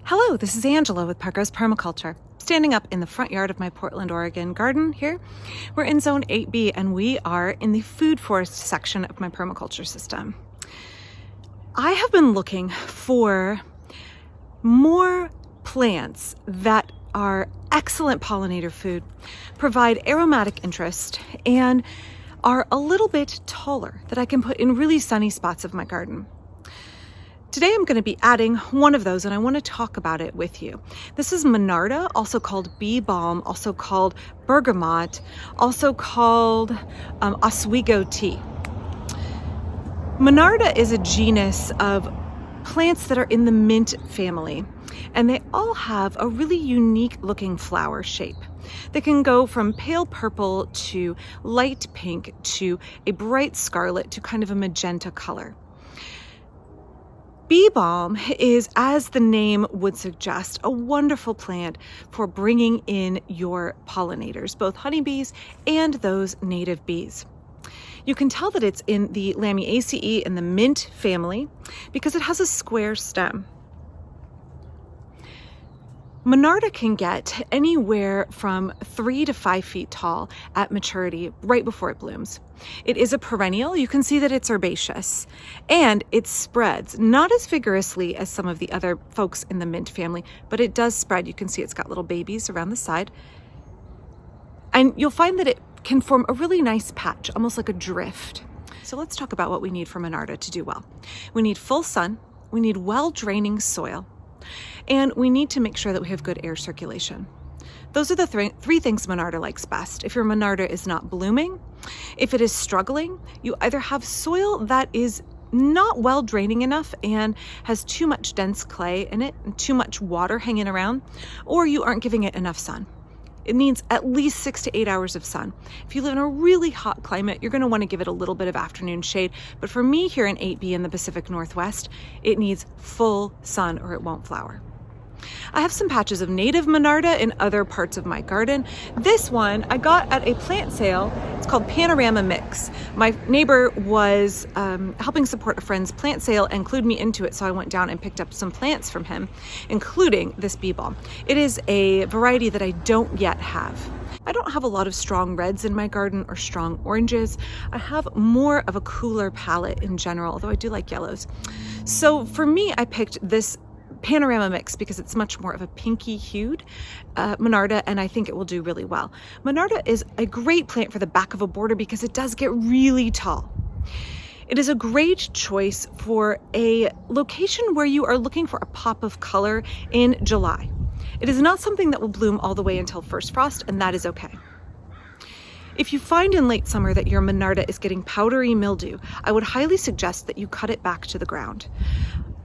Hello, this is Angela with Parkrose Permaculture. Standing up in the front yard of my Portland, Oregon garden here. We're in Zone 8B and we are in the food forest section of my permaculture system. I have been looking for more plants that are excellent pollinator food, provide aromatic interest, and are a little bit taller that I can put in really sunny spots of my garden. Today I'm going to be adding one of those and I want to talk about it with you. This is Monarda, also called bee balm, also called bergamot, also called Oswego tea. Monarda is a genus of plants that are in the mint family, and they all have a really unique looking flower shape. They can go from pale purple to light pink to a bright scarlet to kind of a magenta color. Bee balm is, as the name would suggest, a wonderful plant for bringing in your pollinators, both honeybees and those native bees. You can tell that it's in the Lamiaceae in the mint family because it has a square stem. Monarda can get anywhere from 3 to 5 feet tall at maturity, right before it blooms. It is a perennial. You can see that it's herbaceous, and it spreads not as vigorously as some of the other folks in the mint family, but it does spread. You can see it's got little babies around the side, and you'll find that it can form a really nice patch, almost like a drift. So let's talk about what we need for Monarda to do well. We need full sun, we need well-draining soil, and we need to make sure that we have good air circulation. Those are the three things Monarda likes best. If your Monarda is not blooming, if it is struggling, you either have soil that is not well draining enough and has too much dense clay in it and too much water hanging around, or you aren't giving it enough sun. It needs at least 6 to 8 hours of sun. If you live in a really hot climate, you're going to want to give it a little bit of afternoon shade. But for me here in 8B in the Pacific Northwest, it needs full sun or it won't flower. I have some patches of native Monarda in other parts of my garden. This one I got at a plant sale. It's called Panorama Mix. My neighbor was helping support a friend's plant sale and clued me into it, so I went down and picked up some plants from him, including this bee balm. It is a variety that I don't yet have. I don't have a lot of strong reds in my garden or strong oranges. I have more of a cooler palette in general, although I do like yellows. So for me, I picked this Panorama Mix because it's much more of a pinky hued Monarda, and I think it will do really well. Monarda is a great plant for the back of a border because it does get really tall. It is a great choice for a location where you are looking for a pop of color in July. It is not something that will bloom all the way until first frost, and that is okay. If you find in late summer that your Monarda is getting powdery mildew, I would highly suggest that you cut it back to the ground.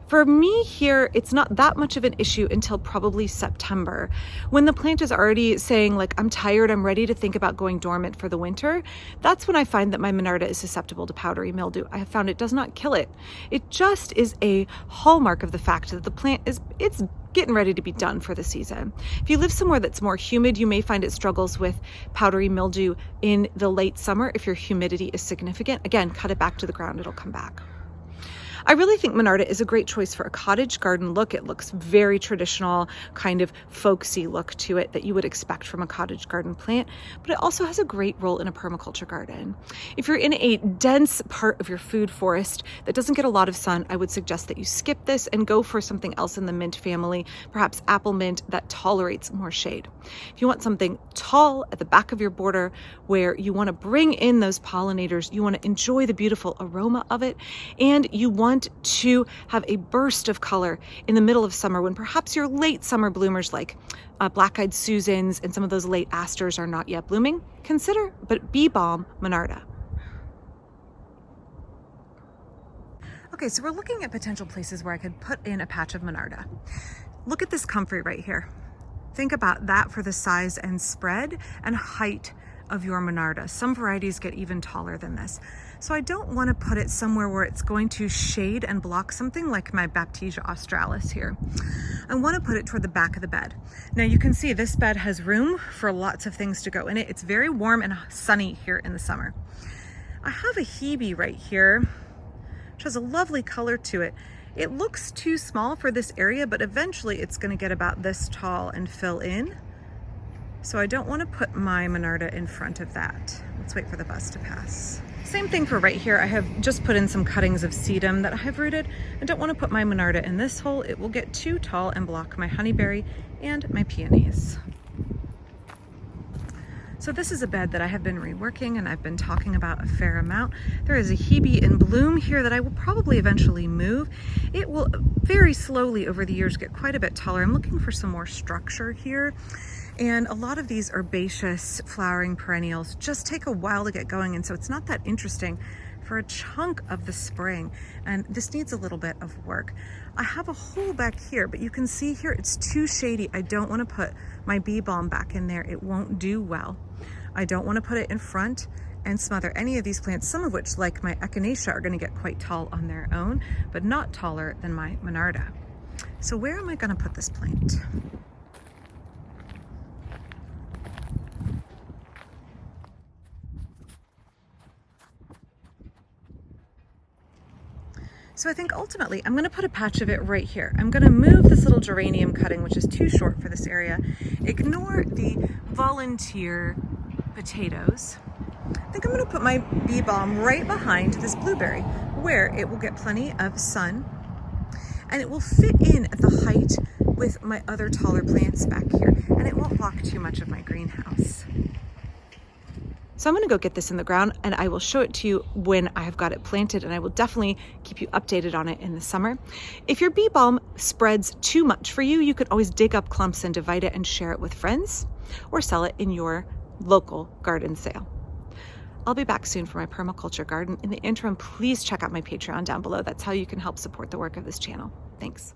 For me here, it's not that much of an issue until probably September, when the plant is already saying, like, I'm tired, I'm ready to think about going dormant for the winter. That's when I find that my Monarda is susceptible to powdery mildew. I have found it does not kill it. It just is a hallmark of the fact that the plant it's getting ready to be done for the season. If you live somewhere that's more humid, you may find it struggles with powdery mildew in the late summer if your humidity is significant. Again, cut it back to the ground, it'll come back. I really think Monarda is a great choice for a cottage garden look. It looks very traditional, kind of folksy look to it that you would expect from a cottage garden plant, but it also has a great role in a permaculture garden. If you're in a dense part of your food forest that doesn't get a lot of sun, I would suggest that you skip this and go for something else in the mint family, perhaps apple mint, that tolerates more shade. If you want something tall at the back of your border where you want to bring in those pollinators, you want to enjoy the beautiful aroma of it, and you want to have a burst of color in the middle of summer when perhaps your late summer bloomers like black-eyed Susans and some of those late asters are not yet blooming, consider bee balm Monarda. Okay, so we're looking at potential places where I could put in a patch of Monarda. Look at this comfrey right here. Think about that for the size and spread and height of your Monarda. Some varieties get even taller than this. So I don't want to put it somewhere where it's going to shade and block something like my Baptisia australis here. I want to put it toward the back of the bed. Now you can see this bed has room for lots of things to go in it. It's very warm and sunny here in the summer. I have a Hebe right here, which has a lovely color to it. It looks too small for this area, but eventually it's going to get about this tall and fill in. So I don't want to put my Monarda in front of that. Let's wait for the bus to pass. Same thing for right here. I have just put in some cuttings of sedum that I have rooted. I don't want to put my Monarda in this hole. It will get too tall and block my honeyberry and my peonies. So this is a bed that I have been reworking and I've been talking about a fair amount. There is a Hebe in bloom here that I will probably eventually move. It will very slowly over the years get quite a bit taller. I'm looking for some more structure here. And a lot of these herbaceous flowering perennials just take a while to get going, and so it's not that interesting for a chunk of the spring, and this needs a little bit of work. I have a hole back here, but you can see here it's too shady. I don't want to put my bee balm back in there. It won't do well. I don't want to put it in front and smother any of these plants, some of which, like my echinacea, are going to get quite tall on their own, but not taller than my Monarda. So where am I going to put this plant? So I think ultimately I'm going to put a patch of it right here. I'm going to move this little geranium cutting, which is too short for this area. Ignore the volunteer potatoes. I think I'm going to put my bee balm right behind this blueberry where it will get plenty of sun and it will fit in at the height with my other taller plants back here, and it won't block too much of my greenhouse. So I'm going to go get this in the ground and I will show it to you when I have got it planted, and I will definitely keep you updated on it in the summer. If your bee balm spreads too much for you, you could always dig up clumps and divide it and share it with friends or sell it in your local garden sale. I'll be back soon for my permaculture garden. In the interim, please check out my Patreon down below. That's how you can help support the work of this channel. Thanks.